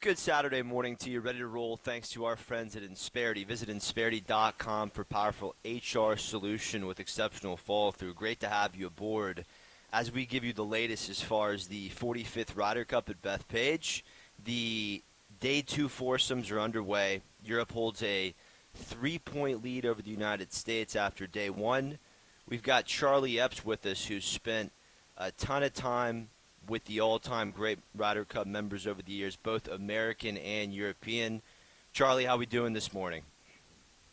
Good Saturday morning to you. Ready to roll thanks to our friends at Insperity. Visit Insperity.com for powerful HR solution with exceptional follow-through. Great to have you aboard as we give you the latest as far as the 45th Ryder Cup at Bethpage. The Day 2 foursomes are underway. Europe holds a 3-point lead over the United States after Day 1. We've got Charlie Epps with us, who's spent a ton of time with the all-time great Ryder Cup members over the years, both American and European. Charlie, how we doing this morning?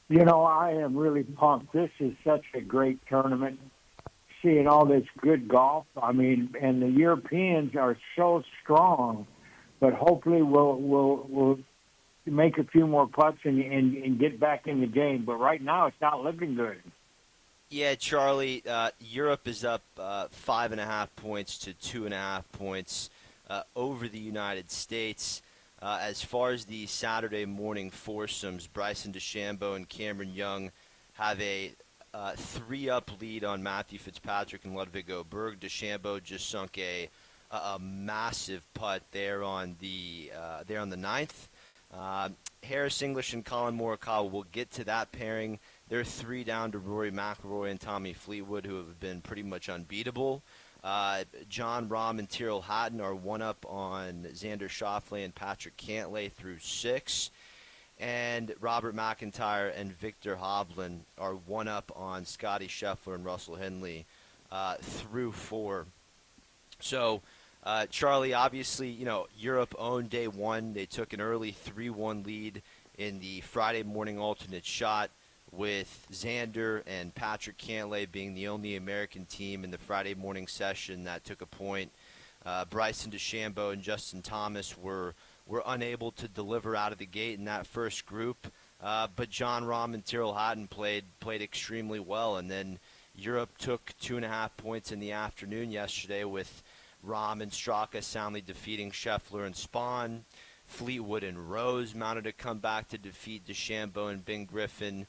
You know, I am really pumped. This is such a great tournament. Seeing all this good golf. I mean, and the Europeans are so strong, but hopefully we'll make a few more putts and get back in the game. But right now, it's not looking good. Yeah, Charlie, Europe is up 5.5 points to 2.5 points over the United States. As far as the Saturday morning foursomes, Bryson DeChambeau and Cameron Young have a 3-up lead on Matthew Fitzpatrick and Ludwig Oberg. DeChambeau just sunk a massive putt there on the ninth. Harris English and Colin Morikawa, will get to that pairing. They're 3 down to Rory McIlroy and Tommy Fleetwood, who have been pretty much unbeatable. John Rahm and Tyrrell Hatton are 1 up on Xander Schauffele and Patrick Cantlay through 6. And Robert McIntyre and Victor Hovland are 1 up on Scotty Scheffler and Russell Henley through 4. So, Charlie, obviously, Europe owned Day 1. They took an early 3-1 lead in the Friday morning alternate shot, with Xander and Patrick Cantlay being the only American team in the Friday morning session that took a point. Bryson DeChambeau and Justin Thomas were unable to deliver out of the gate in that first group, but John Rahm and Tyrrell Hatton played extremely well. And then Europe took 2.5 points in the afternoon yesterday, with Rahm and Straka soundly defeating Scheffler and Spahn. Fleetwood and Rose mounted a comeback to defeat DeChambeau and Ben Griffin.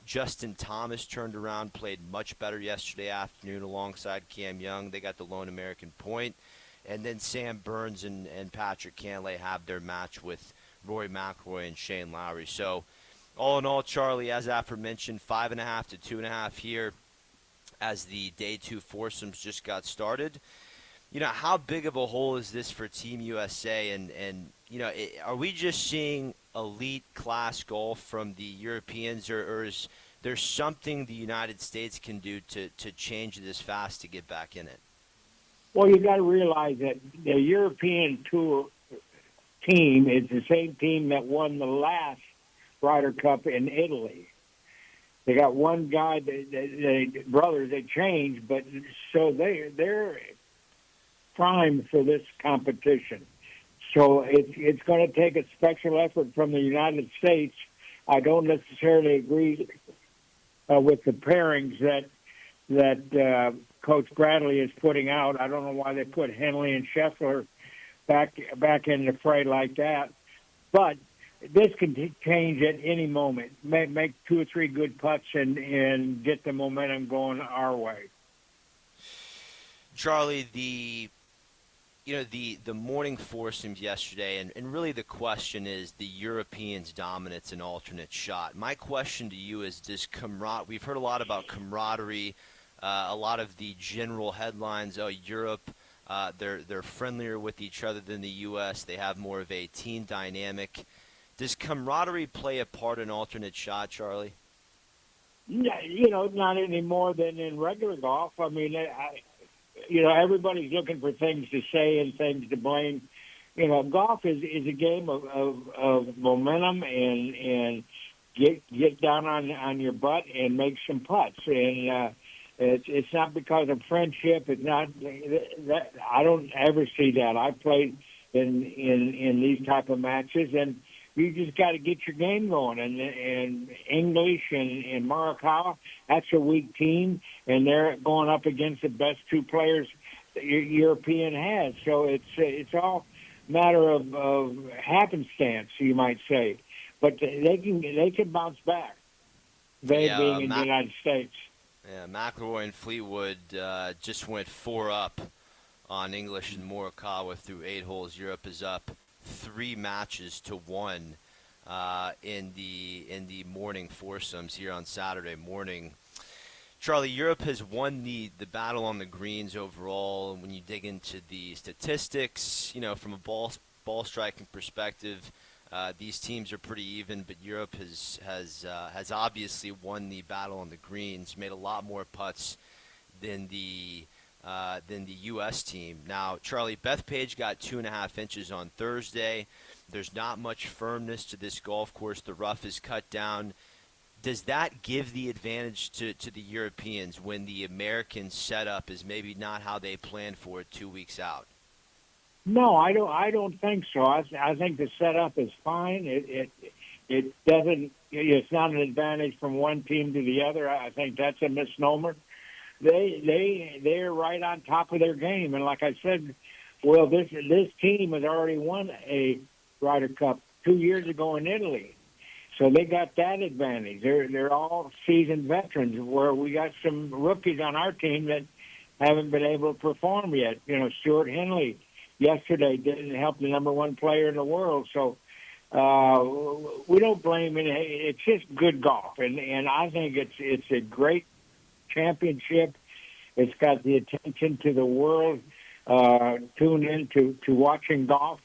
Justin Thomas turned around, played much better yesterday afternoon alongside Cam Young. They got the lone American point. And then Sam Burns and Patrick Cantlay have their match with Rory McIlroy and Shane Lowry. So, all in all, Charlie, as aforementioned, 5.5 to 2.5 here as the Day 2 foursomes just got started. How big of a hole is this for Team USA? And are we just seeing elite class golf from the Europeans, or is there something the United States can do to change this fast to get back in it? Well, you got to realize that the European Tour team is the same team that won the last Ryder Cup in Italy. They got one guy, brothers, they changed, but so they're primed for this competition. So it's going to take a special effort from the United States. I don't necessarily agree with the pairings that Coach Bradley is putting out. I don't know why they put Henley and Scheffler back in the fray like that. But this can change at any moment. Make 2 or 3 good putts and get the momentum going our way. Charlie, the morning foursomes yesterday, and really the question is the Europeans' dominance in alternate shot. My question to you is, we've heard a lot about camaraderie, a lot of the general headlines, Europe, they're friendlier with each other than the U.S., they have more of a team dynamic. Does camaraderie play a part in alternate shot, Charlie? Yeah, not any more than in regular golf. I mean, everybody's looking for things to say and things to blame. Golf is a game of momentum and get down on your butt and make some putts. And it's not because of friendship. It's not that I don't ever see that. I played in these type of matches, and you just got to get your game going. And English and Morikawa, that's a weak team, and they're going up against the best 2 players the European has. So it's all matter of happenstance, you might say. But they can bounce back. They being in the United States. Yeah, McIlroy and Fleetwood just went 4 up on English and Morikawa through 8 holes. Europe is up 3 matches to 1 in the morning foursomes here on Saturday morning. Charlie, Europe has won the battle on the greens overall. And when you dig into the statistics, from a ball striking perspective, these teams are pretty even. But Europe has obviously won the battle on the greens, made a lot more putts than the U.S. team. Now, Charlie, Bethpage got 2.5 inches on Thursday. There's not much firmness to this golf course. The rough is cut down. Does that give the advantage to the Europeans when the American setup is maybe not how they planned for it 2 weeks out? No, I don't. I don't think so. I think the setup is fine. It doesn't. It's not an advantage from one team to the other. I think that's a misnomer. They're right on top of their game, and like I said, well, this team has already won a Ryder Cup 2 years ago in Italy, so they got that advantage. They're all seasoned veterans, where we got some rookies on our team that haven't been able to perform yet. Stuart Henley yesterday didn't help the number one player in the world, so we don't blame it. It's just good golf, and I think it's a great championship. It's got the attention to the world tuned in to watching golf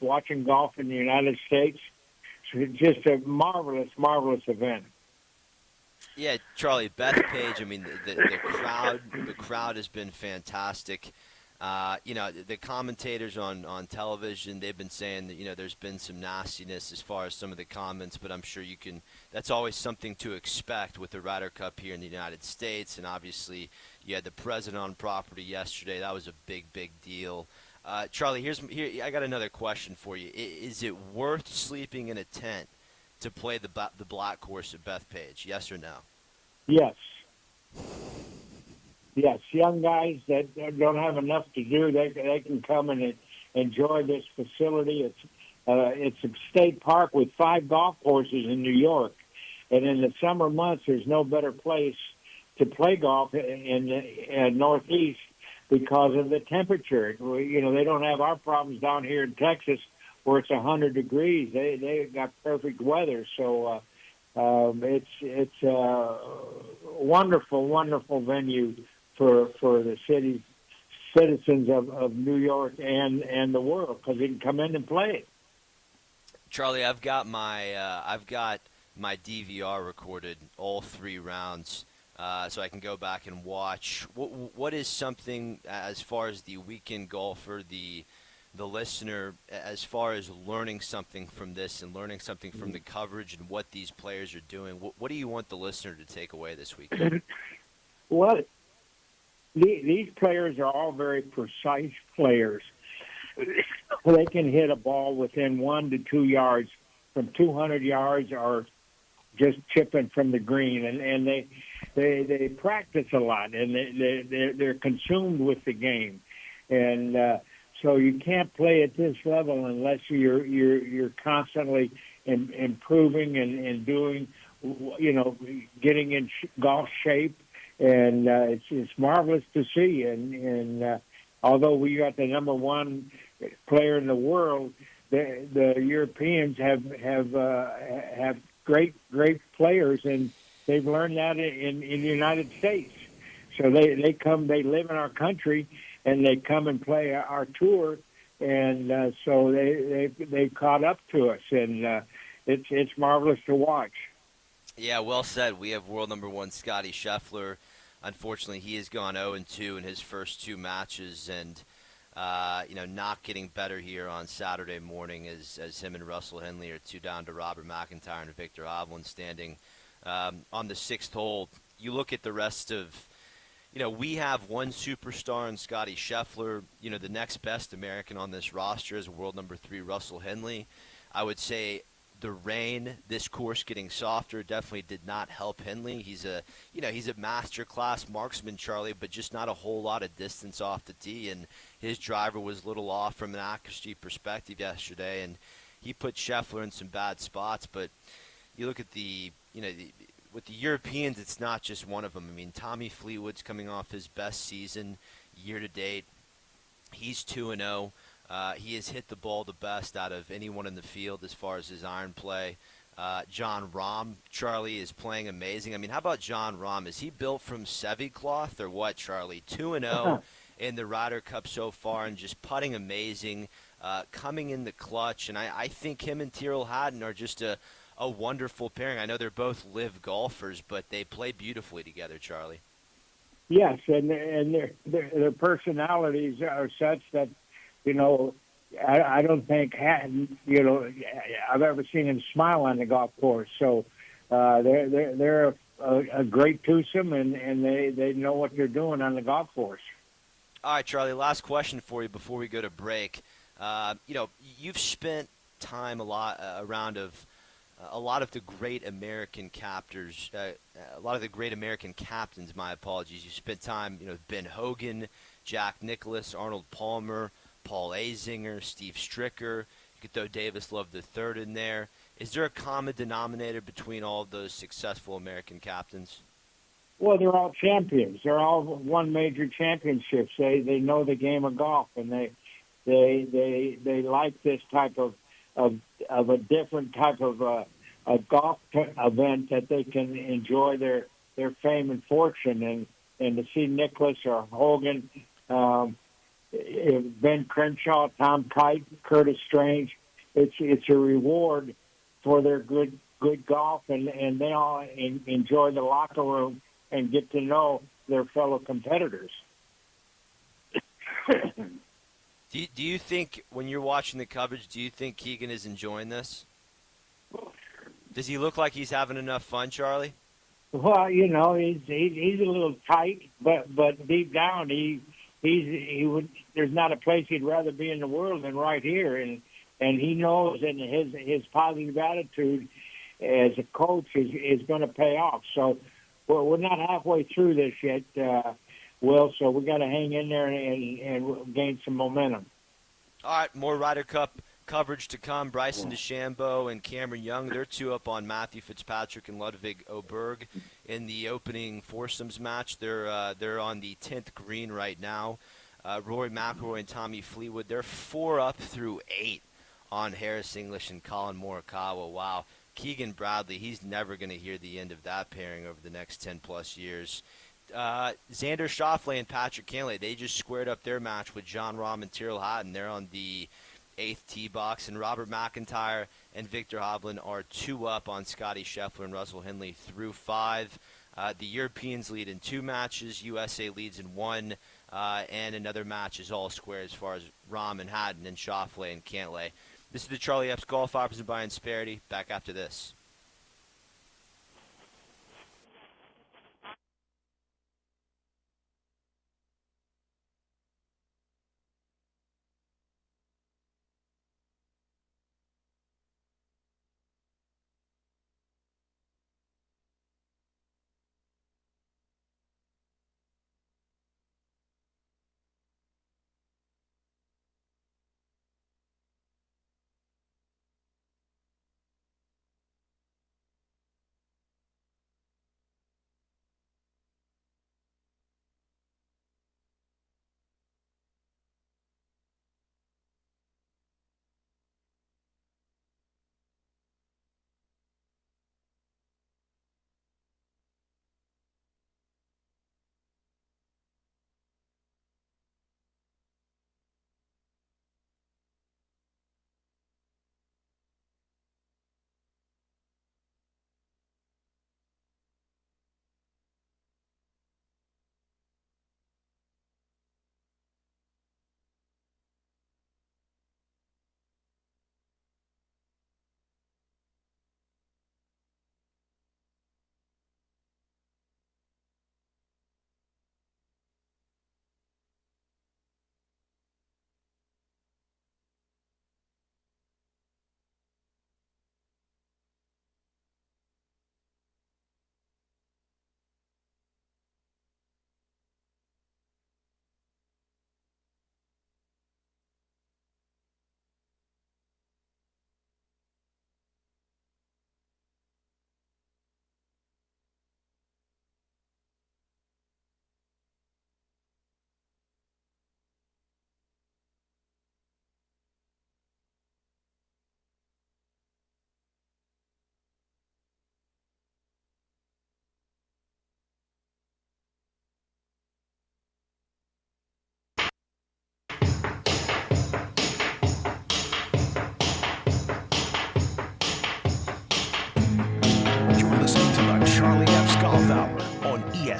in the United States. So it's just a marvelous, marvelous event. Yeah, Charlie, Bethpage. I mean, the crowd has been fantastic. The commentators on television, they've been saying that, there's been some nastiness as far as some of the comments, but I'm sure that's always something to expect with the Ryder Cup here in the United States. And obviously, you had the president on property yesterday. That was a big, big deal. Charlie, here I got another question for you. Is it worth sleeping in a tent to play the black course at Bethpage? Yes or no? Yes. Yes, young guys that don't have enough to do, they can come and enjoy this facility. It's a state park with 5 golf courses in New York, and in the summer months, there's no better place to play golf in the Northeast because of the temperature. They don't have our problems down here in Texas where it's 100 degrees. They got perfect weather, so it's a wonderful, wonderful venue for the citizens of New York and the world, because they can come in and play. Charlie, I've got my DVR recorded all 3 rounds, so I can go back and watch. What is something as far as the weekend golfer, the listener, as far as learning something from this and learning something from the coverage and what these players are doing? What do you want the listener to take away this weekend? Well, these players are all very precise players. They can hit a ball within 1 to 2 yards from 200 yards or just chipping from the green, and they practice a lot, and they're consumed with the game, and so you can't play at this level unless you're constantly improving and doing, getting in golf shape. And it's marvelous to see. And although we got the number one player in the world, the Europeans have great players, and they've learned that in the United States. So they come, they live in our country, and they come and play our tour, and so they caught up to us, and it's marvelous to watch. Yeah, well said. We have world number 1 Scotty Scheffler. Unfortunately, he has gone 0-2 in his first 2 matches, and not getting better here on Saturday morning as him and Russell Henley are 2 down to Robert McIntyre and Victor Hovland standing on the 6th hole. You look at the rest of, we have one superstar in Scotty Scheffler. The next best American on this roster is world number 3 Russell Henley. I would say the rain, this course getting softer, definitely did not help Henley. He's a master class marksman, Charlie, but just not a whole lot of distance off the tee, and his driver was a little off from an accuracy perspective yesterday, and he put Scheffler in some bad spots. But you look at with the Europeans, it's not just one of them. I mean, Tommy Fleetwood's coming off his best season year to date. He's 2-0. He has hit the ball the best out of anyone in the field as far as his iron play. John Rahm, Charlie, is playing amazing. I mean, how about John Rahm? Is he built from Sevi cloth or what, Charlie? 2-0 in the Ryder Cup so far and just putting amazing, coming in the clutch. And I think him and Tyrrell Hatton are just a wonderful pairing. I know they're both live golfers, but they play beautifully together, Charlie. Yes, and their personalities are such that you know I don't think Hatton, I've ever seen him smile on the golf course. So they're a great twosome, and they know what they're doing on the golf course. All right, Charlie, last question for you before we go to break. You've spent time around of a lot of the great American captors, a lot of the great American captains. My apologies. You spent time, Ben Hogan, Jack Nicklaus, Arnold Palmer, Paul Azinger, Steve Stricker. You could throw Davis Love the third in there. Is there a common denominator between all of those successful American captains? Well, they're all champions. They're all won major championships. They know the game of golf, and they like this type of of a different type of a golf event that they can enjoy their fame and fortune, and to see Nicholas or Hogan, um, Ben Crenshaw, Tom Kite, Curtis Strange, it's a reward for their good golf, and they all enjoy the locker room and get to know their fellow competitors. Do you think, when you're watching the coverage, do you think Keegan is enjoying this? Does he look like he's having enough fun, Charlie? Well, he's a little tight, but deep down he would. There's not a place he'd rather be in the world than right here, and he knows, and his positive attitude as a coach is going to pay off. So we're not halfway through this yet, Will. So we got to hang in there and gain some momentum. All right, more Ryder Cup coverage to come. Bryson DeChambeau and Cameron Young, they're two up on Matthew Fitzpatrick and Ludwig Oberg in the opening foursomes match. They're on the 10th green right now. Rory McIlroy and Tommy Fleetwood, they're 4 up through 8 on Harris English and Colin Morikawa. Wow. Keegan Bradley, he's never going to hear the end of that pairing over the next 10-plus years. Xander Schauffele and Patrick Cantlay, they just squared up their match with John Rahm and Tyrrell Hatton. They're on the 8th tee box, and Robert McIntyre and Victor Hovland are 2 up on Scotty Scheffler and Russell Henley through 5. The Europeans lead in 2 matches. USA leads in 1, and another match is all square as far as Rahm and Hatton and Schauffele and Cantlay. This is the Charlie Epps Golf Hour presented by Insperity. Back after this.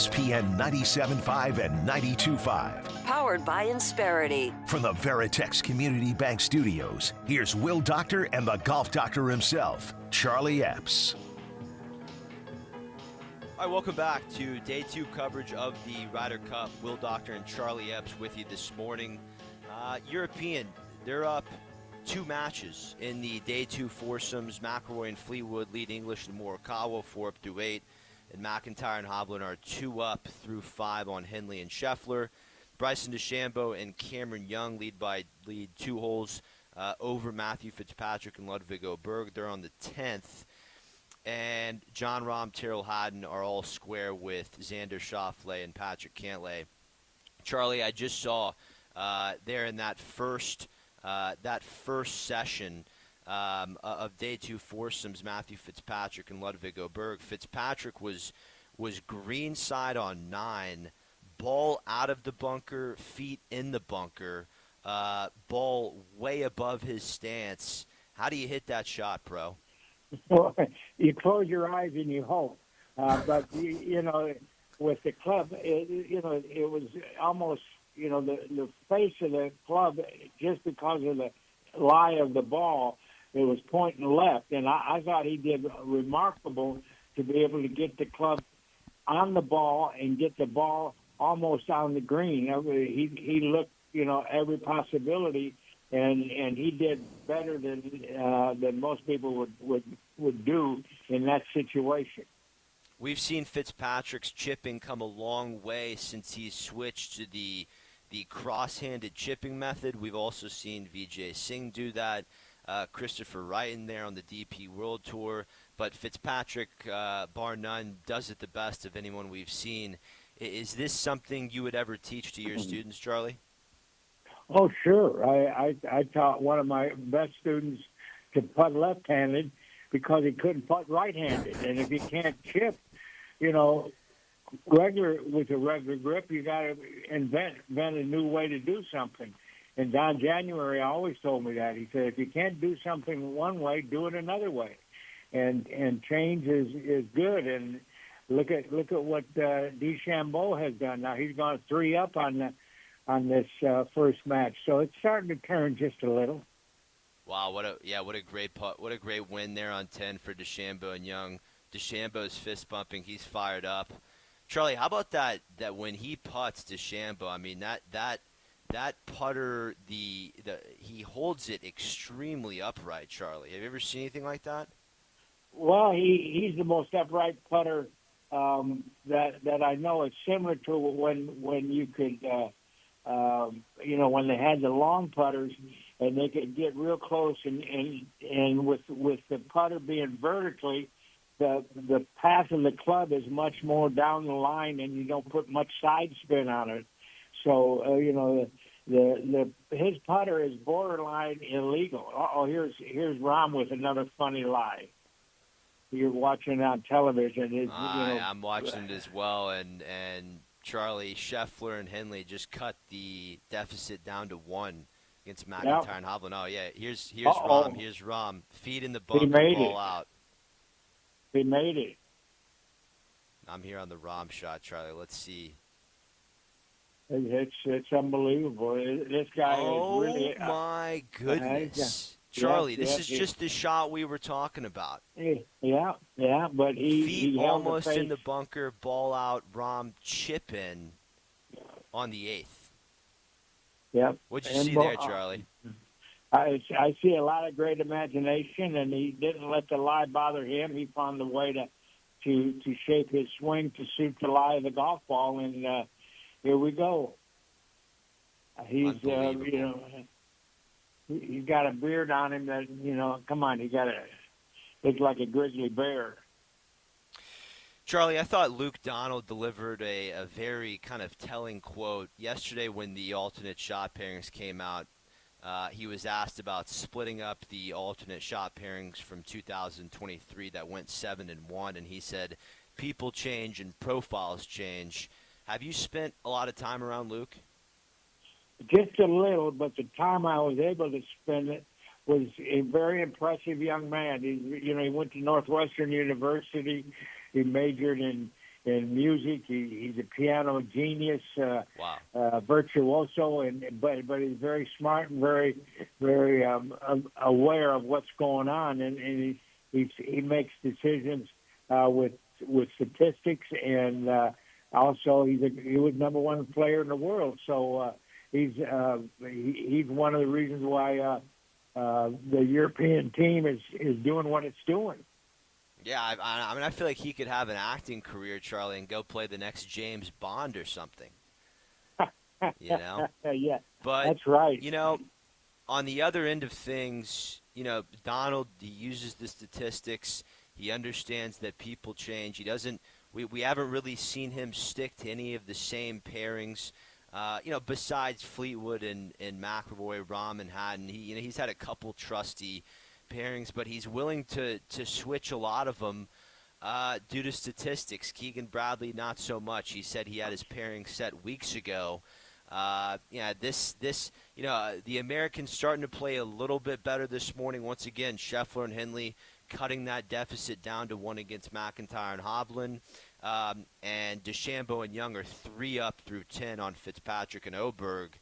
ESPN 97.5 and 92.5. Powered by Insperity. From the Veritex Community Bank Studios, here's Will Doctor and the golf doctor himself, Charlie Epps. All right, welcome back to Day 2 coverage of the Ryder Cup. Will Doctor and Charlie Epps with you this morning. European, they're up 2 matches in the Day 2 foursomes. McIlroy and Fleetwood lead English and Morikawa 4-8. And McIntyre and Hovland are 2 up through 5 on Henley and Scheffler. Bryson DeChambeau and Cameron Young lead 2 holes over Matthew Fitzpatrick and Ludwig Oberg. They're on the 10th. And John Rahm, Tyrrell Hatton are all square with Xander Schauffele and Patrick Cantlay. Charlie, I just saw there in that first session of Day 2 foursomes, Matthew Fitzpatrick and Ludwig Oberg. Fitzpatrick was green side on 9, ball out of the bunker, feet in the bunker, ball way above his stance. How do you hit that shot, bro? Well, you close your eyes and you hope. But, with the club, it was almost, the face of the club, just because of the lie of the ball, it was pointing left. And I thought he did remarkable to be able to get the club on the ball and get the ball almost on the green. He looked, every possibility. And he did better than most people would do in that situation. We've seen Fitzpatrick's chipping come a long way since he's switched to the cross-handed chipping method. We've also seen Vijay Singh do that. Christopher Wright in there on the DP World Tour. But Fitzpatrick, bar none, does it the best of anyone we've seen. Is this something you would ever teach to your students, Charlie? Oh, sure. I taught one of my best students to putt left-handed because he couldn't putt right-handed. And if you can't chip, with a regular grip, you got to invent a new way to do something. And Don January always told me that. He said, if you can't do something one way, do it another way. And change is good. And look at what DeChambeau has done. Now he's gone 3 up on this first match, so it's starting to turn just a little. Wow, what a great putt, what a great win there on 10 for DeChambeau and Young. DeChambeau's fist bumping, he's fired up. Charlie, how about that when he putts DeChambeau? I mean that putter, he holds it extremely upright. Charlie, have you ever seen anything like that? Well, he's the most upright putter that I know. It's similar to when you could. When they had the long putters and they could get real close and with the putter being vertically, the path of the club is much more down the line and you don't put much side spin on it. So, his putter is borderline illegal. Here's Rahm with another funny lie. You're watching on television. I'm watching it as well, and Charlie, Scheffler and Henley just cut the deficit down to 1 against McIntyre and Hovland. Oh, yeah, here's Rahm. Here's Rahm. Feet in the bunker, ball out. He made it. I'm here on the Rahm shot, Charlie. Let's see. It's unbelievable. This guy is really... Oh, my goodness. Charlie, this is just the shot we were talking about. Yeah, but feet he almost in the bunker, ball out, Rahm chip in on the 8th. Yep. What'd you see there, Charlie? I see a lot of great imagination, and he didn't let the lie bother him. He found a way to shape his swing to suit the lie of the golf ball, and here we go. He's he's got a beard on him that, come on, he looks like a grizzly bear. Charlie, I thought Luke Donald delivered a very kind of telling quote. Yesterday when the alternate shot pairings came out, he was asked about splitting up the alternate shot pairings from 2023 that went 7-1, and he said, people change and profiles change. Have you spent a lot of time around Luke? Just a little, but the time I was able to spend it was a very impressive young man. He went to Northwestern University. He majored in in music. He's a piano genius, Wow. virtuoso, but he's very smart and very aware of what's going on, and he makes decisions with statistics, and also he was number one player in the world. So he's one of the reasons why the European team is doing what it's doing. Yeah, I mean, I feel like he could have an acting career, Charlie, and go play the next James Bond or something. You know? Yeah, But, that's right. you know, on the other end of things, you know, Donald, he uses the statistics. He understands that people change. He doesn't. We haven't really seen him stick to any of the same pairings. You know, besides Fleetwood and McIlroy, Rahm and Hatton, he's had a couple trusty pairings, but he's willing to switch a lot of them due to statistics. Keegan Bradley, not so much. He said he had his pairing set weeks ago. Yeah, you know, the Americans starting to play a little bit better this morning. Once again, Scheffler and Henley cutting that deficit down to 1 against McIntyre and Hovland. And DeChambeau and Young are 3 up through 10 on Fitzpatrick and Oberg.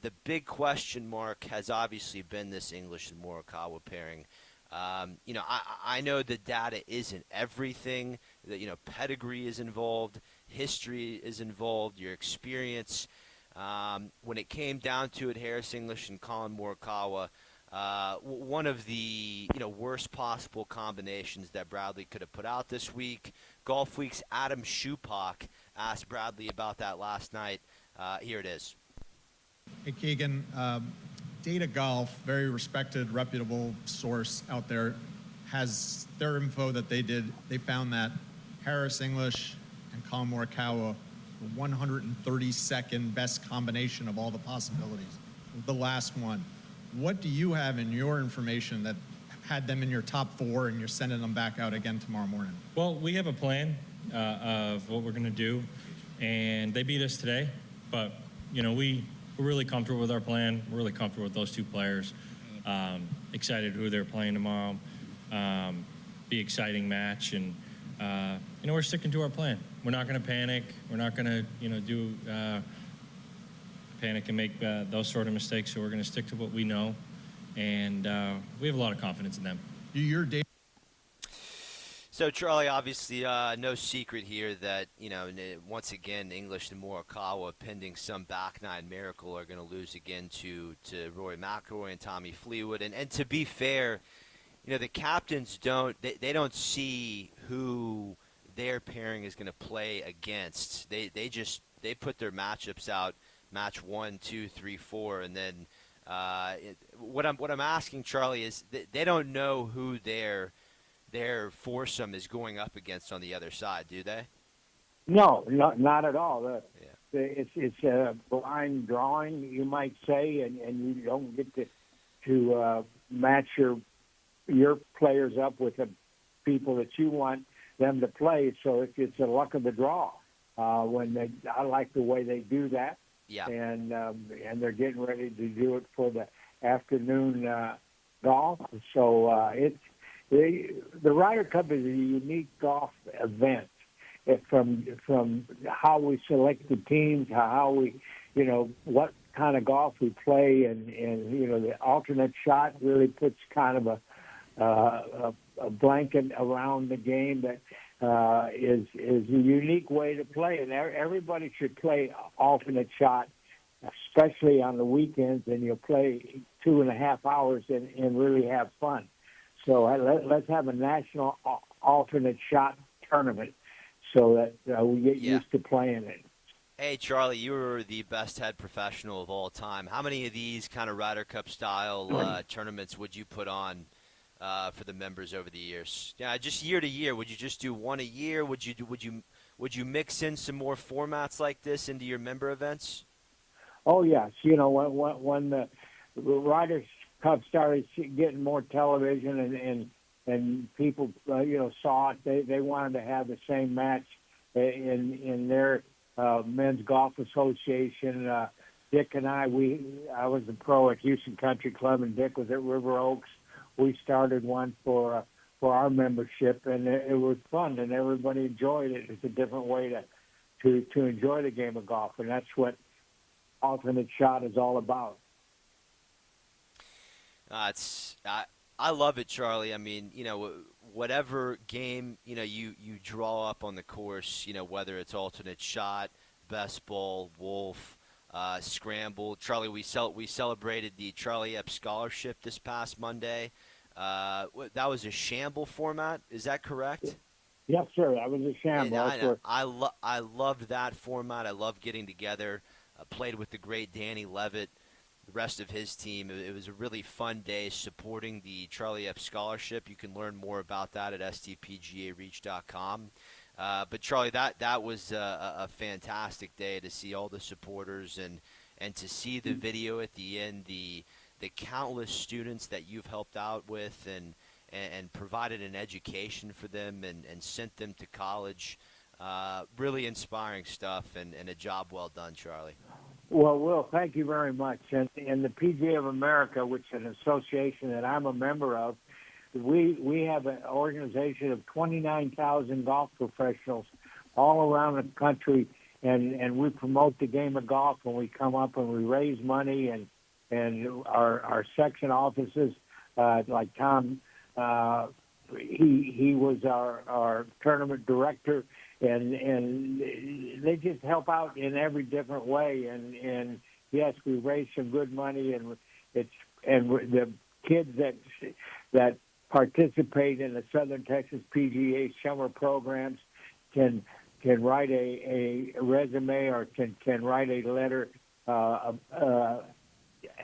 The big question mark has obviously been this English and Morikawa pairing. You know, I know the data isn't everything. That, you know, pedigree is involved, history is involved, your experience. When it came down to it, Harris English and Colin Morikawa, one of the worst possible combinations that Bradley could have put out this week. Golf Week's Adam Schupak asked Bradley about that last night. Here it is. Hey, Keegan. Data Golf, very respected, reputable source out there, has their info that they found that Harris English and Colin Morikawa the 132nd best combination of all the possibilities, the last one. What do you have in your information that had them in your top 4 and you're sending them back out again tomorrow morning? Well, we have a plan of what we're going to do, and they beat us today, but, you know, we're really comfortable with our plan. We're really comfortable with those 2 players. Excited who they're playing tomorrow. Be exciting match, and you know, we're sticking to our plan. We're not going to panic. We're not going to do panic and make those sort of mistakes. So we're going to stick to what we know, and we have a lot of confidence in them. Your data. So, Charlie, obviously, no secret here that, you know, once again, English and Morikawa, pending some back nine miracle, are going to lose again to Rory McIlroy and Tommy Fleetwood. And to be fair, you know, the captains they don't see who their pairing is going to play against. They put their matchups out, match 1, 2, 3, 4, and then what I'm asking, Charlie, is they don't know who their foursome is going up against on the other side, do they? No, not at all. It's a blind drawing, you might say, and you don't get to match your players up with the people that you want them to play. So it's a luck of the draw. I like the way they do that. Yeah. And they're getting ready to do it for the afternoon golf. So the Ryder Cup is a unique golf event. From how we select the teams, how we, what kind of golf we play, and the alternate shot really puts kind of a blanket around the game that is a unique way to play, and everybody should play alternate shot, especially on the weekends, and you'll play 2.5 hours and really have fun. So let's have a national alternate shot tournament so that we get used to playing it. Hey, Charlie, you were the best head professional of all time. How many of these kind of Ryder Cup style tournaments would you put on for the members over the years? Yeah, just year to year. Would you just do one a year? Would you mix in some more formats like this into your member events? Oh yes, when the Ryder Cup started getting more television and people saw it, they wanted to have the same match in their men's golf association. Dick and I was a pro at Houston Country Club, and Dick was at River Oaks. We started one for for our membership, and it was fun, and everybody enjoyed it. It's a different way to enjoy the game of golf, and that's what alternate shot is all about. I love it, Charlie. I mean, whatever game you draw up on the course, whether it's alternate shot, best ball, wolf, scramble. Charlie, we celebrated the Charlie Epps scholarship this past Monday. That was a shamble format. Is that correct? Yes, sir. That was a shamble. And I loved that format. I love getting together. Played with the great Danny Levitt, the rest of his team. It was a really fun day supporting the Charlie Epps Scholarship. You can learn more about that at stpgareach.com. But Charlie, that was a fantastic day to see all the supporters and to see the video at the end, the countless students that you've helped out with and provided an education for them and sent them to college. Really inspiring stuff and a job well done, Charlie. Well, Will, thank you very much. And the PGA of America, which is an association that I'm a member of, we have an organization of 29,000 golf professionals all around the country, and we promote the game of golf, and we come up and we raise money, and our section offices, like Tom, he was our tournament director, and they just help out in every different way. And yes, we raise some good money, and the kids that participate in the Southern Texas PGA summer programs can write a resume or can write a letter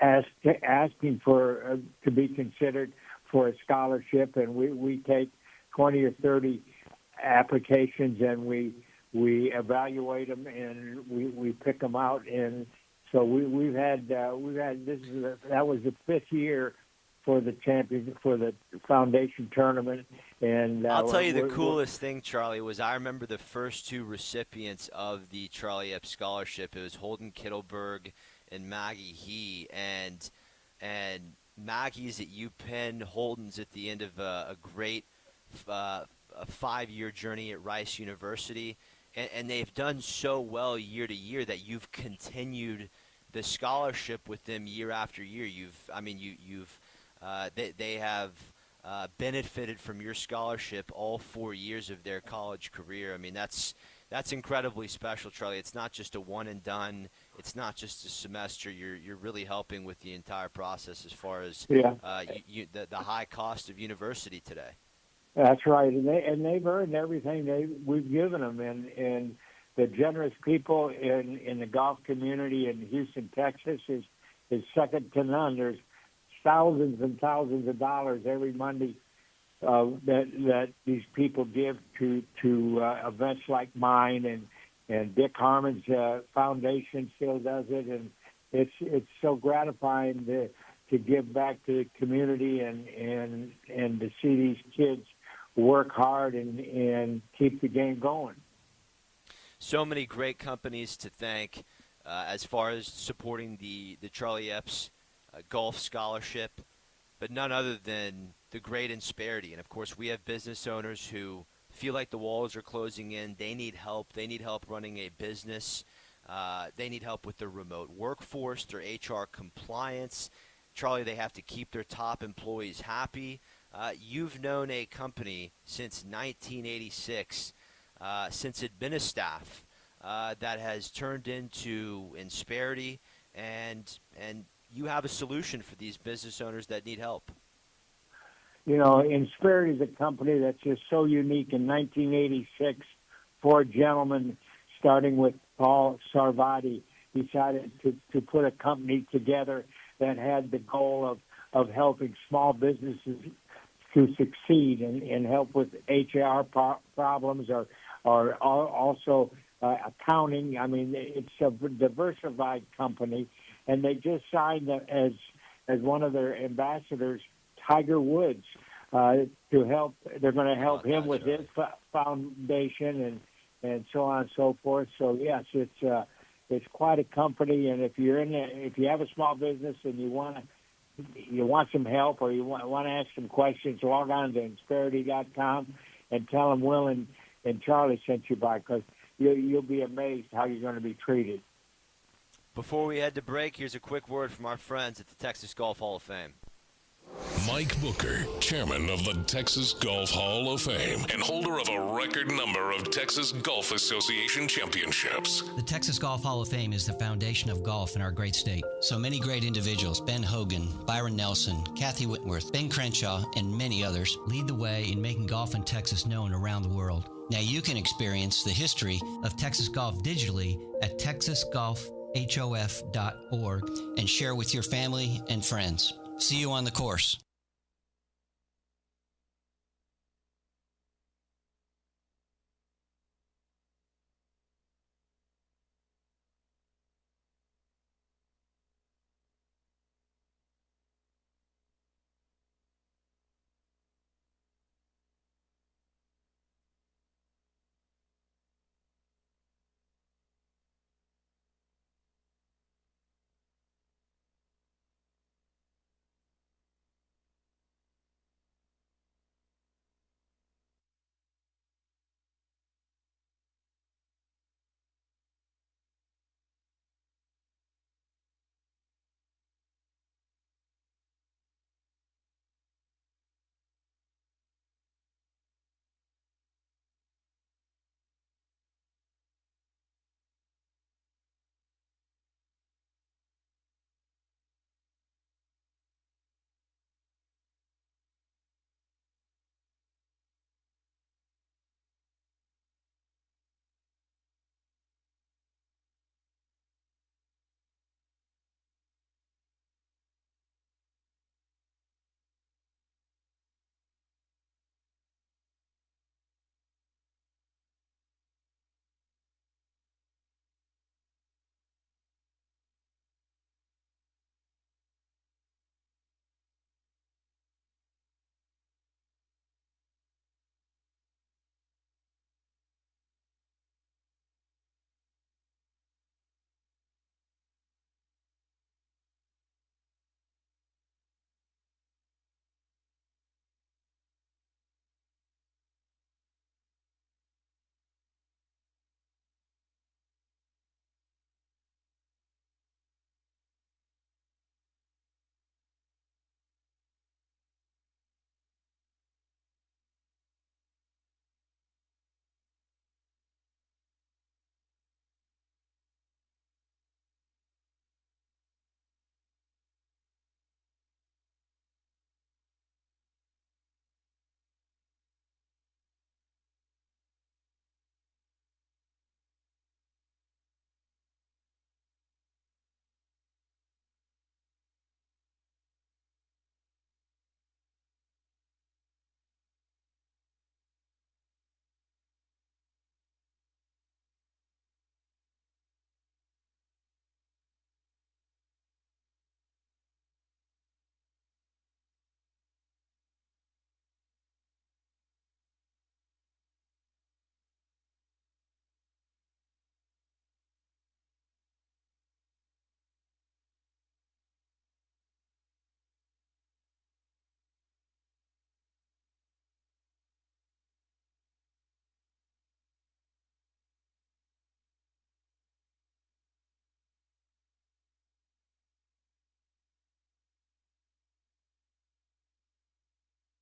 asking for to be considered for a scholarship, and we take 20 or 30 applications, and we evaluate them, and we pick them out. And so we've had that was the fifth year for the foundation tournament. And I'll tell you the coolest thing, Charlie, was I remember the first two recipients of the Charlie Epps Scholarship. It was Holden Kittleberg and Maggie He, and Maggie's at UPenn, Holden's at the end of a great a 5-year journey at Rice University, and they've done so well year to year that you've continued the scholarship with them year after year. They have benefited from your scholarship all 4 years of their college career. I mean, that's incredibly special, Charlie. It's not just a one and done. It's not just a semester. You're really helping with the entire process as far as the high cost of university today. That's right, and they've earned everything we've given them, and the generous people in the golf community in Houston, Texas is second to none. There's thousands and thousands of dollars every Monday that these people give to events like mine, and Dick Harmon's foundation still does it, and it's so gratifying to give back to the community and to see these kids work hard and keep the game going. So many great companies to thank as far as supporting the Charlie Epps Golf Scholarship, but none other than the great Insperity. And, of course, we have business owners who feel like the walls are closing in. They need help. They need help running a business. They need help with their remote workforce, their HR compliance. Charlie, they have to keep their top employees happy. You've known a company since 1986, since it's been a staff, that has turned into Insperity, and you have a solution for these business owners that need help. You know, Insperity is a company that's just so unique. In 1986, 4 gentlemen, starting with Paul Sarvati, decided to put a company together that had the goal of helping small businesses to succeed and help with HR problems or also accounting. I mean, it's a diversified company, and they just signed as one of their ambassadors Tiger Woods to help. They're going to help him with his foundation and so on and so forth. So yes, it's quite a company, and if you have a small business and you want you want some help or you want to ask some questions, log on to Insperity.com and tell them Will and Charlie sent you by, because you'll be amazed how you're going to be treated. Before we head to break, here's a quick word from our friends at the Texas Golf Hall of Fame. Mike Booker, chairman of the Texas Golf Hall of Fame and holder of a record number of Texas Golf Association championships. The Texas Golf Hall of Fame is the foundation of golf in our great state. So many great individuals, Ben Hogan, Byron Nelson, Kathy Whitworth, Ben Crenshaw, and many others, lead the way in making golf in Texas known around the world. Now you can experience the history of Texas golf digitally at texasgolfhof.org and share with your family and friends. See you on the course.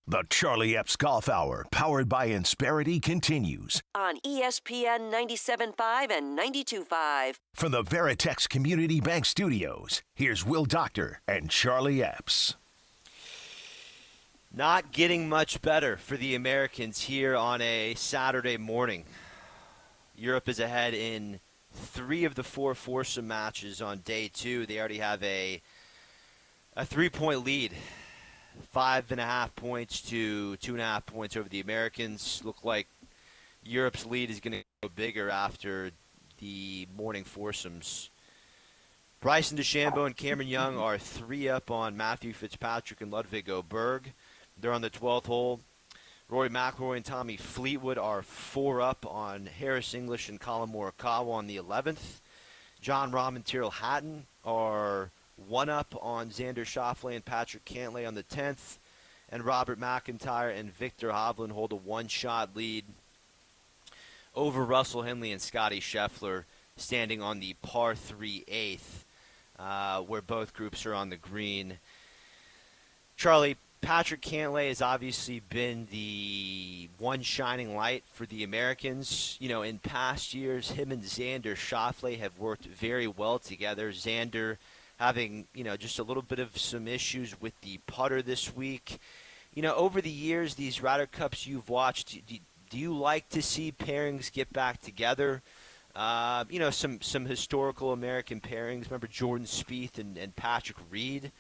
The Charlie Epps Golf Hour, powered by Insperity, continues On ESPN 97.5 and 92.5. from the Veritex Community Bank Studios. Here's Will Doctor and Charlie Epps. Not getting much better for the Americans here on a Saturday morning. Europe is ahead in 3 of the 4 foursome matches on day 2. They already have a 3-point lead. 5.5 points to 2.5 points over the Americans. Look like Europe's lead is going to go bigger after the morning foursomes. Bryson DeChambeau and Cameron Young are 3 up on Matthew Fitzpatrick and Ludwig Oberg. They're on the 12th hole. Rory McIlroy and Tommy Fleetwood are 4 up on Harris English and Colin Morikawa on the 11th. John Rahm and Tyrrell Hatton are one up on Xander Schauffele and Patrick Cantlay on the 10th, and Robert McIntyre and Victor Hovland hold a one-shot lead over Russell Henley and Scotty Scheffler, standing on the par 3 eighth, where both groups are on the green. Charlie, Patrick Cantlay has obviously been the one shining light for the Americans. You know, in past years, him and Xander Schauffele have worked very well together. Xander having, just a little bit of some issues with the putter this week. Over the years, these Ryder Cups you've watched, do you like to see pairings get back together? Some historical American pairings. Remember Jordan Spieth and Patrick Reed?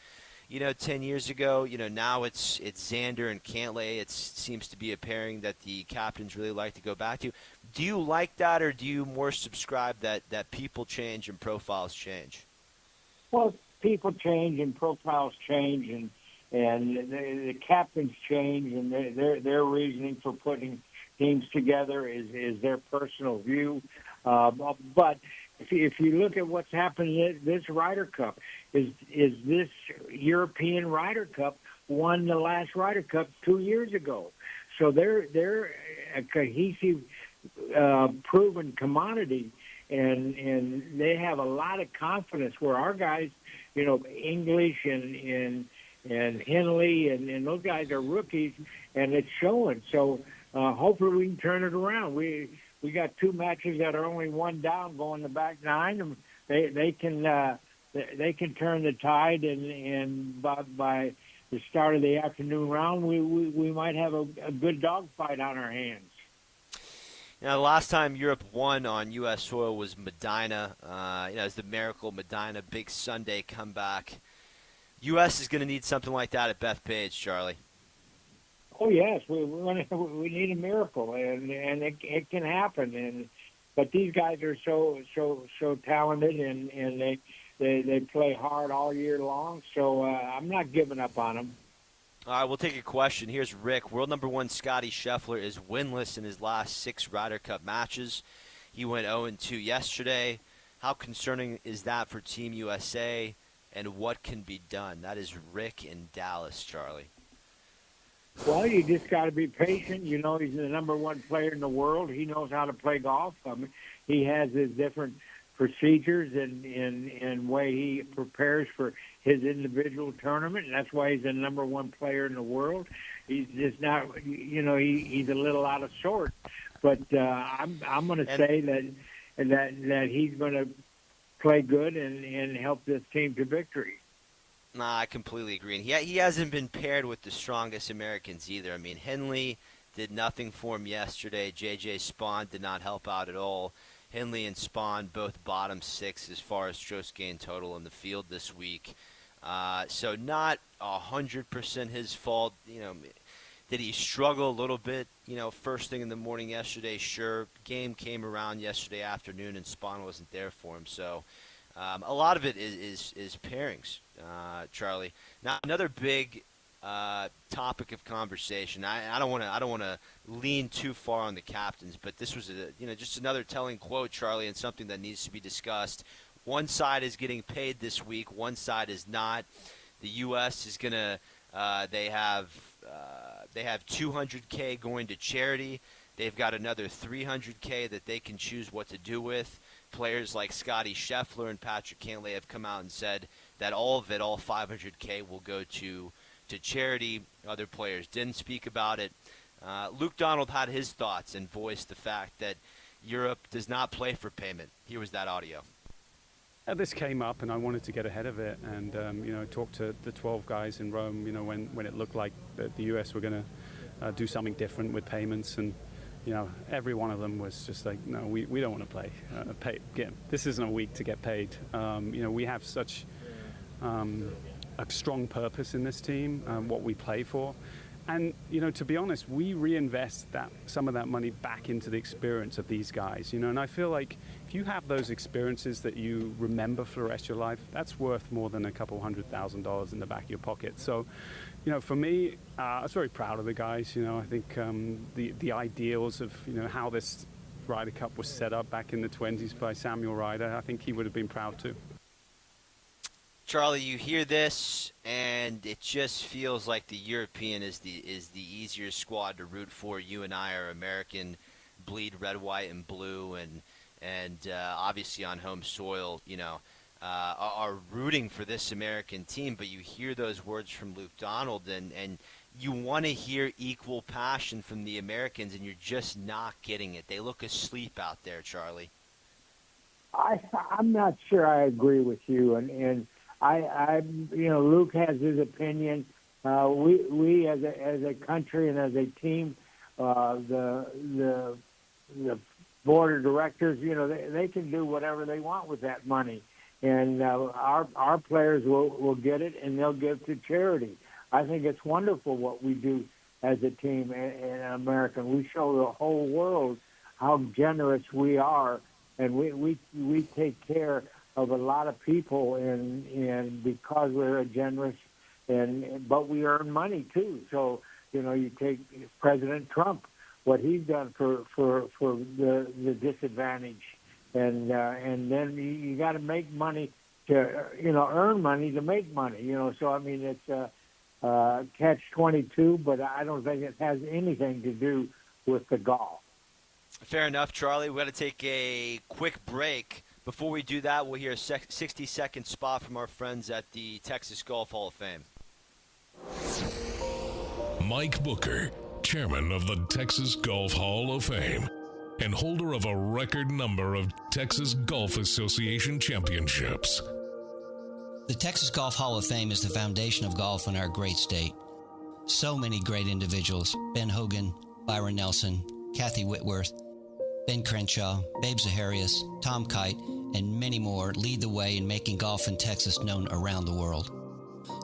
10 years ago. Now it's Xander and Cantlay. It seems to be a pairing that the captains really like to go back to. Do you like that, or do you more subscribe that people change and profiles change? Well, people change and profiles change, and the captains change, and their reasoning for putting teams together is their personal view. But if you look at what's happening this Ryder Cup, is this European Ryder Cup won the last Ryder Cup 2 years ago. So they're a cohesive, proven commodity, and they have a lot of confidence. Where our guys, English and Henley and those guys are rookies, and it's showing. So hopefully we can turn it around. We got two matches that are only one down going the back nine, and they can turn the tide, and by the start of the afternoon round, we might have a good dogfight on our hands. The last time Europe won on U.S. soil was Medina. It's the Miracle Medina Big Sunday comeback. U.S. is going to need something like that at Bethpage, Charlie. Oh yes, we need a miracle, and it can happen. But these guys are so talented, and they play hard all year long. So I'm not giving up on them. All right, we'll take a question. Here's Rick. World number one Scotty Scheffler is winless in his last 6 Ryder Cup matches. He went 0-2 yesterday. How concerning is that for Team USA, and what can be done? That is Rick in Dallas, Charlie. Well, you just got to be patient. He's the number one player in the world. He knows how to play golf. He has his different procedures and way he prepares for his individual tournament, and that's why he's the number one player in the world. He's just not, he's a little out of sort. But I'm going to say that he's going to play good and help this team to victory. Nah, I completely agree. And he hasn't been paired with the strongest Americans either. I mean, Henley did nothing for him yesterday. J.J. Spawn did not help out at all. Henley and Spawn both bottom 6 as far as strokes gained total in the field this week. So not 100% his fault. Did he struggle a little bit, first thing in the morning yesterday? Sure. Game came around yesterday afternoon, and Spawn wasn't there for him. So a lot of it is pairings, Charlie. Now, another big topic of conversation. I don't want to lean too far on the captains, but this was just another telling quote, Charlie, and something that needs to be discussed. One side is getting paid this week. One side is not. The U.S. is gonna. They have $200K going to charity. They've got another $300K that they can choose what to do with. Players like Scotty Scheffler and Patrick Cantlay have come out and said that all of it, all $500K, will go to charity. Other players didn't speak about it. Luke Donald had his thoughts and voiced the fact that Europe does not play for payment. Here was that audio. This came up, and I wanted to get ahead of it, and talk to the 12 guys in Rome. When it looked like the U.S. were going to do something different with payments, and every one of them was just like, no, we don't want to pay. This isn't a week to get paid. We have such a strong purpose in this team, what we play for. And, to be honest, we reinvest some of that money back into the experience of these guys, and I feel like if you have those experiences that you remember for the rest of your life, that's worth more than a couple $100,000 in the back of your pocket. So, for me, I was very proud of the guys. I think the ideals of, how this Ryder Cup was set up back in the 20s by Samuel Ryder, I think he would have been proud too. Charlie, you hear this, and it just feels like the European is the easier squad to root for. You and I are American, bleed red, white, and blue, and obviously on home soil, are rooting for this American team. But you hear those words from Luke Donald, and you want to hear equal passion from the Americans, and you're just not getting it. They look asleep out there, Charlie. I'm not sure I agree with you, and Luke has his opinion. We as a country and as a team, the board of directors, they can do whatever they want with that money, and our players will get it and they'll give to charity. I think it's wonderful what we do as a team in America. We show the whole world how generous we are, and we take care of a lot of people, and because we're generous, but we earn money too. So you take President Trump, what he's done for the disadvantaged, and then you got to make money to earn money to make money. So I mean it's catch-22, but I don't think it has anything to do with the golf. Fair enough, Charlie. We've got to take a quick break. Before we do that, we'll hear a 60-second spot from our friends at the Texas Golf Hall of Fame. Mike Booker, chairman of the Texas Golf Hall of Fame and holder of a record number of Texas Golf Association championships. The Texas Golf Hall of Fame is the foundation of golf in our great state. So many great individuals: Ben Hogan, Byron Nelson, Kathy Whitworth, Ben Crenshaw, Babe Zaharias, Tom Kite, and many more lead the way in making golf in Texas known around the world.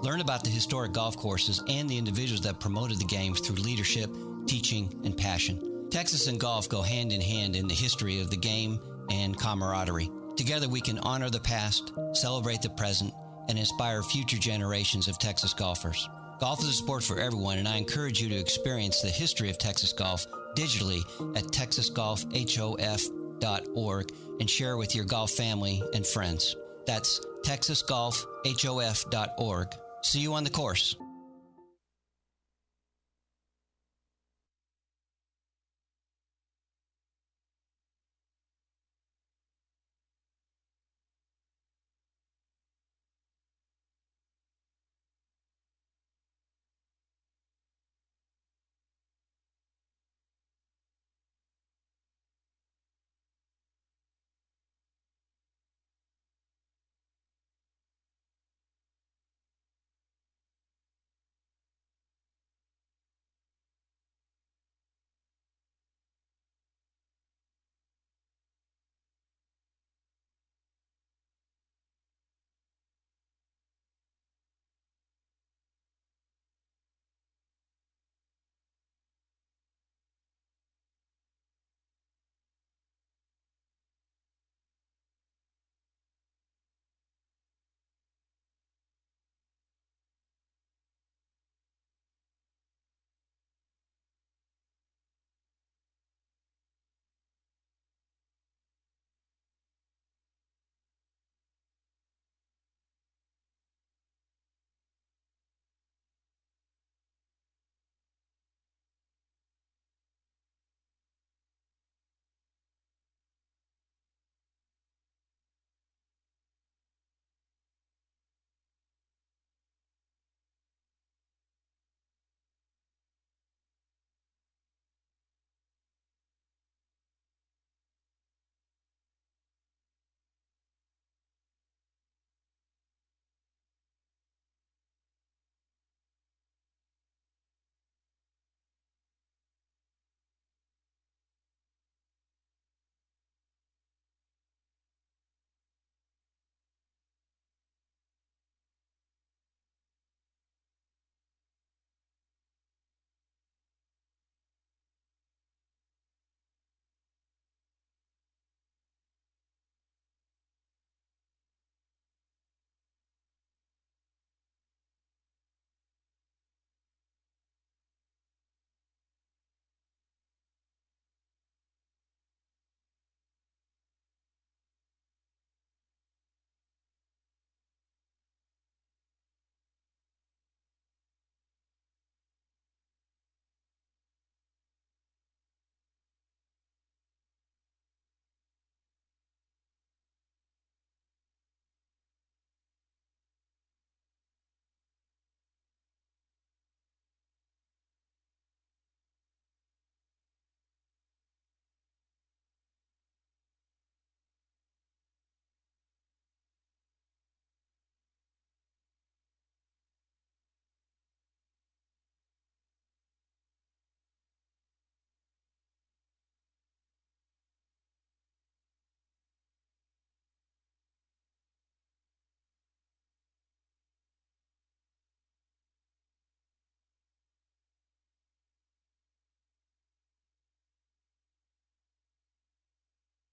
Learn about the historic golf courses and the individuals that promoted the game through leadership, teaching, and passion. Texas and golf go hand in hand in the history of the game and camaraderie. Together we can honor the past, celebrate the present, and inspire future generations of Texas golfers. Golf is a sport for everyone, and I encourage you to experience the history of Texas golf digitally at texasgolfhof.org and share with your golf family and friends. That's texasgolfhof.org. See you on the course.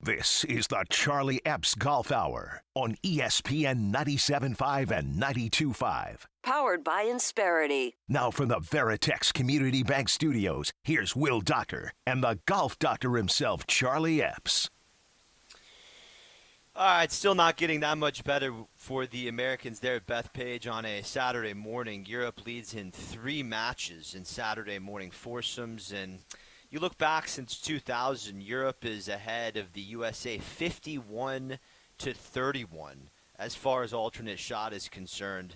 This is the Charlie Epps Golf Hour on ESPN 97.5 and 92.5. Powered by Insperity. Now from the Veritex Community Bank Studios, here's Will Doctor and the golf doctor himself, Charlie Epps. All right, still not getting that much better for the Americans there at Bethpage on a Saturday morning. Europe leads in 3 matches in Saturday morning foursomes, and you look back since 2000, Europe is ahead of the USA 51-31 as far as alternate shot is concerned.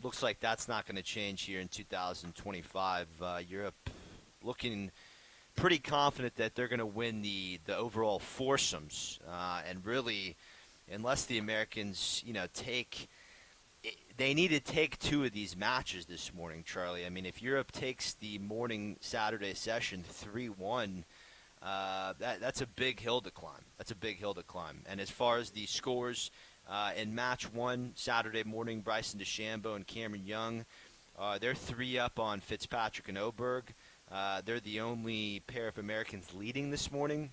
Looks like that's not going to change here in 2025. Europe looking pretty confident that they're going to win the overall foursomes, and really, unless the Americans, they need to take 2 of these matches this morning, Charlie. I mean, if Europe takes the morning Saturday session 3-1, that's a big hill to climb. And as far as the scores in match 1 Saturday morning, Bryson DeChambeau and Cameron Young, they're 3 up on Fitzpatrick and Oberg. They're the only pair of Americans leading this morning.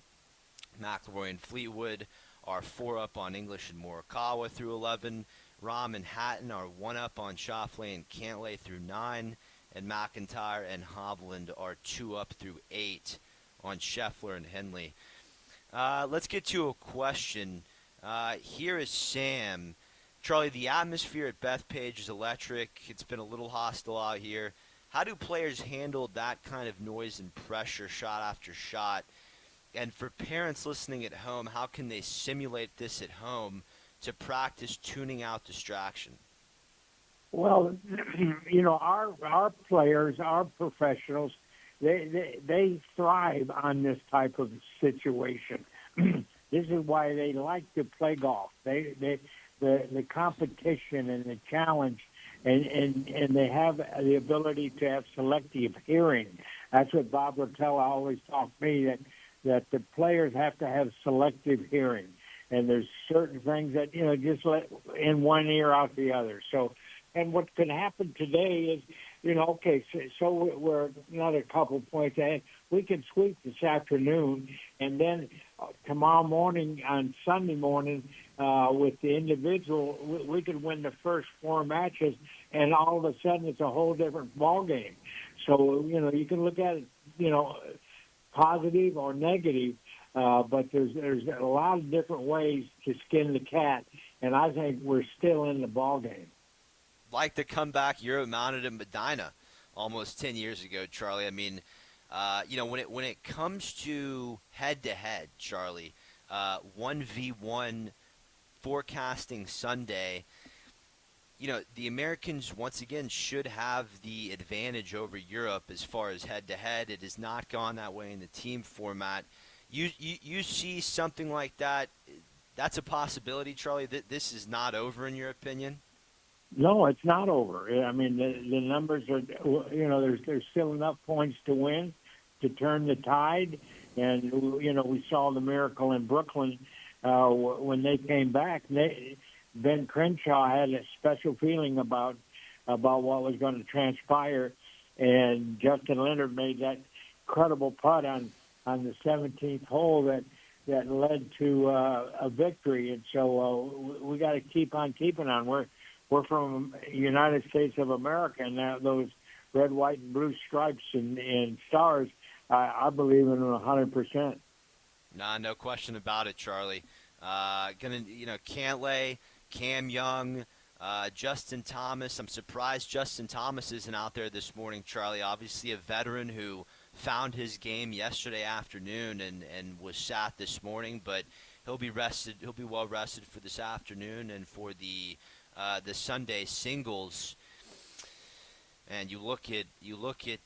McIlroy and Fleetwood are 4 up on English and Morikawa through 11. Rahm and Hatton are 1 up on Schauffele and Cantlay through 9. And McIntyre and Hovland are 2 up through 8 on Scheffler and Henley. Let's get to a question. Here is Sam. Charlie, the atmosphere at Bethpage is electric. It's been a little hostile out here. How do players handle that kind of noise and pressure shot after shot? And for parents listening at home, how can they simulate this at home to practice tuning out distraction? Well, our players, our professionals, they thrive on this type of situation. This is why they like to play golf. The competition and the challenge, and they have the ability to have selective hearing. That's what Bob Rotella always taught me, that the players have to have selective hearing. And there's certain things that, just let in one ear out the other. So, and what can happen today is, so we're another couple points ahead. We can sweep this afternoon, and then tomorrow morning, on Sunday morning, with the individual, we could win the first 4 matches, and all of a sudden it's a whole different ball game. So, you can look at it, positive or negative, but there's a lot of different ways to skin the cat, and I think we're still in the ball game. Like the comeback Europe mounted in Medina almost 10 years ago, Charlie. I mean, when it comes to head-to-head, Charlie, 1v1 forecasting Sunday, the Americans, once again, should have the advantage over Europe as far as head-to-head. It has not gone that way in the team format. You see something like that, that's a possibility, Charlie? This is not over, in your opinion? No, it's not over. I mean, the numbers are, there's still enough points to win, to turn the tide. And, we saw the miracle in Brooklyn when they came back. Ben Crenshaw had a special feeling about what was going to transpire. And Justin Leonard made that incredible putt on the 17th hole that led to a victory. And so we got to keep on keeping on. We're from the United States of America, and those red, white, and blue stripes and stars, I believe in them 100%. Nah, no question about it, Charlie. Cantlay, Cam Young, Justin Thomas. I'm surprised Justin Thomas isn't out there this morning, Charlie. Obviously a veteran who found his game yesterday afternoon and was sat this morning, but he'll be rested. He'll be well rested for this afternoon and for the Sunday singles. And you look at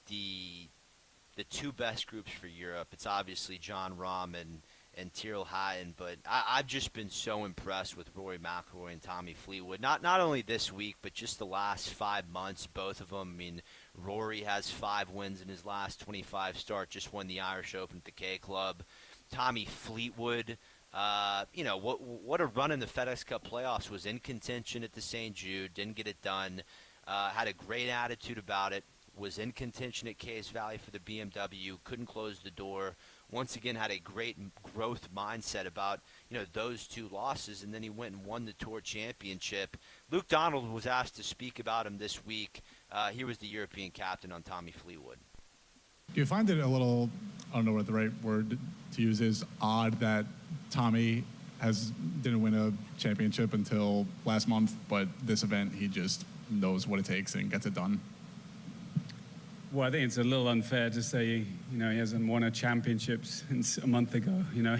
the 2 best groups for Europe. It's obviously Jon Rahm and Tyrrell Hatton, but I've just been so impressed with Rory McIlroy and Tommy Fleetwood. Not only this week, but just the last 5 months, both of them. I mean, Rory has 5 wins in his last 25 starts, just won the Irish Open at the K Club. Tommy Fleetwood, what a run in the FedEx Cup playoffs, was in contention at the St. Jude, didn't get it done, had a great attitude about it, was in contention at Case Valley for the BMW, couldn't close the door. Once again, had a great growth mindset about those two losses, and then he went and won the Tour Championship. Luke Donald was asked to speak about him this week. He was the European captain on Tommy Fleetwood. Do you find it a little, I don't know what the right word to use is, odd that Tommy didn't win a championship until last month, but this event he just knows what it takes and gets it done? Well, I think it's a little unfair to say, he hasn't won a championship since a month ago.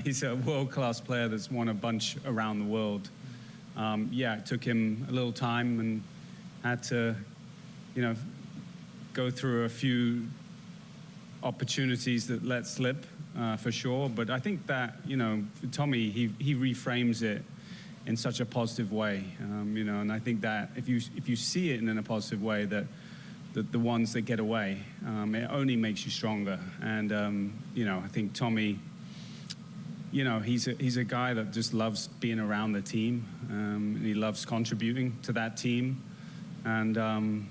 He's a world-class player that's won a bunch around the world. It took him a little time and had to, go through a few opportunities that let slip, for sure. But I think that, for Tommy, he reframes it in such a positive way, and I think that if you see it in a positive way, that the ones that get away, it only makes you stronger. And I think Tommy, he's a guy that just loves being around the team, and he loves contributing to that team, and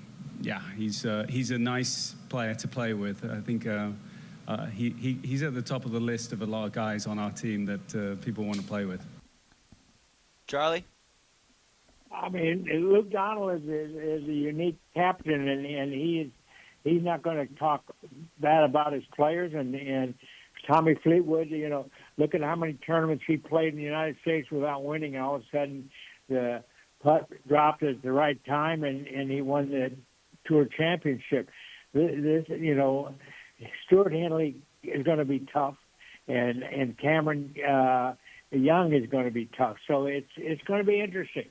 he's a nice player to play with. I think he's at the top of the list of a lot of guys on our team that people want to play with. Charlie? I mean, Luke Donald is a unique captain, and he's not going to talk bad about his players. And Tommy Fleetwood, look at how many tournaments he played in the United States without winning. All of a sudden, the putt dropped at the right time, and he won the Tour Championship. Stuart Henley is going to be tough, and Cameron Young is going to be tough. So it's going to be interesting.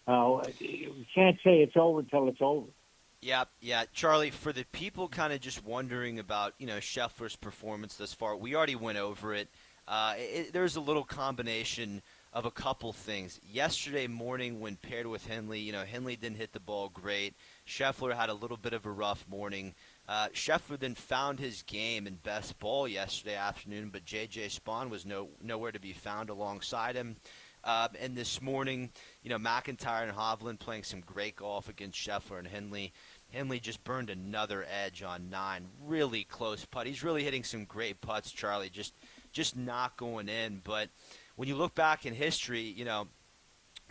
You can't say it's over until it's over. Yeah. Charlie, for the people kind of just wondering about, Scheffler's performance thus far, we already went over it. There's a little combination of a couple things. Yesterday morning when paired with Henley, Henley didn't hit the ball great. Scheffler had a little bit of a rough morning. Scheffler then found his game in best ball yesterday afternoon, but J.J. Spaun was nowhere to be found alongside him. And this morning, McIntyre and Hovland playing some great golf against Scheffler and Henley. Henley just burned another edge on 9. Really close putt. He's really hitting some great putts, Charlie, just not going in. But when you look back in history,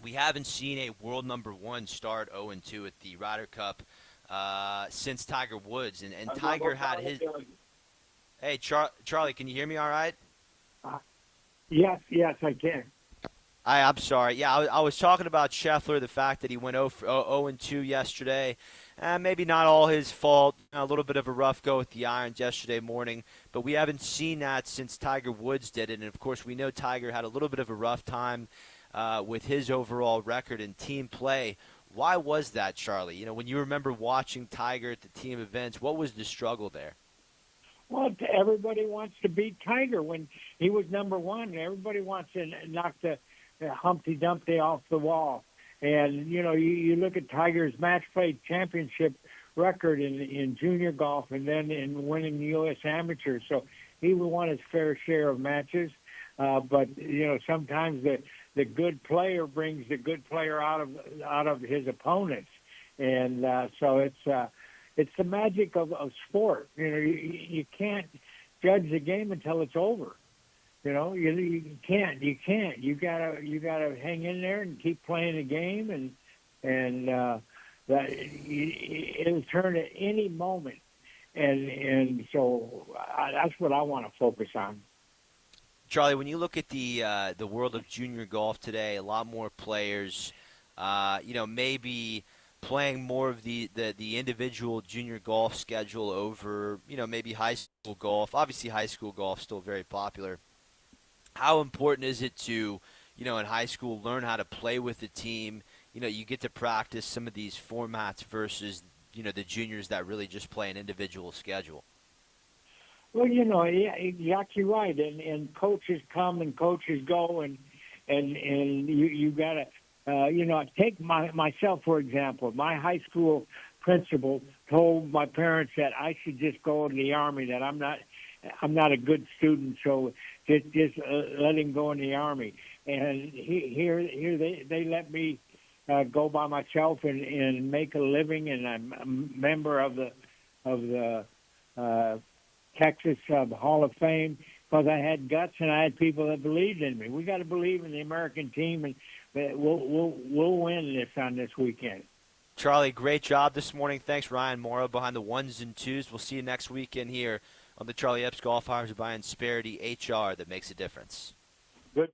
we haven't seen a world number 1 start 0-2 at the Ryder Cup since Tiger Woods. And Tiger had his... Hey, Charlie, can you hear me all right? Yes, I can. I'm sorry. Yeah, I was talking about Scheffler, the fact that he went 0-2 yesterday. Maybe not all his fault. A little bit of a rough go with the irons yesterday morning. But we haven't seen that since Tiger Woods did it. And, of course, we know Tiger had a little bit of a rough time with his overall record in team play. Why was that, Charlie? When you remember watching Tiger at the team events, what was the struggle there? Well, everybody wants to beat Tiger when he was number 1. Everybody wants to knock the Humpty Dumpty off the wall. And, you look at Tiger's match play championship record in junior golf and then in winning the U.S. Amateur. So he won his fair share of matches. But, sometimes the good player brings the good player out of his opponents. And so it's the magic of sport. You can't judge the game until it's over. You can't. You gotta hang in there and keep playing the game, and that it'll turn at any moment, and so that's what I want to focus on. Charlie, when you look at the world of junior golf today, a lot more players, maybe playing more of the individual junior golf schedule over, maybe high school golf. Obviously, high school golf is still very popular. How important is it to, in high school, learn how to play with the team? You get to practice some of these formats versus, the juniors that really just play an individual schedule. Well, yeah, exactly right. And coaches come and coaches go, and you got to, take myself, for example. My high school principal told my parents that I should just go in the Army, that I'm not a good student, so just let him go in the Army. And here they let me go by myself and make a living, and I'm a member of the the Texas Hall of Fame because I had guts and I had people that believed in me. We got to believe in the American team, and we'll win this on this weekend. Charlie, great job this morning. Thanks, Ryan Morrow, behind the ones and twos. We'll see you next weekend here on the Charlie Epps Golf Hours by Insperity HR that makes a difference. Good.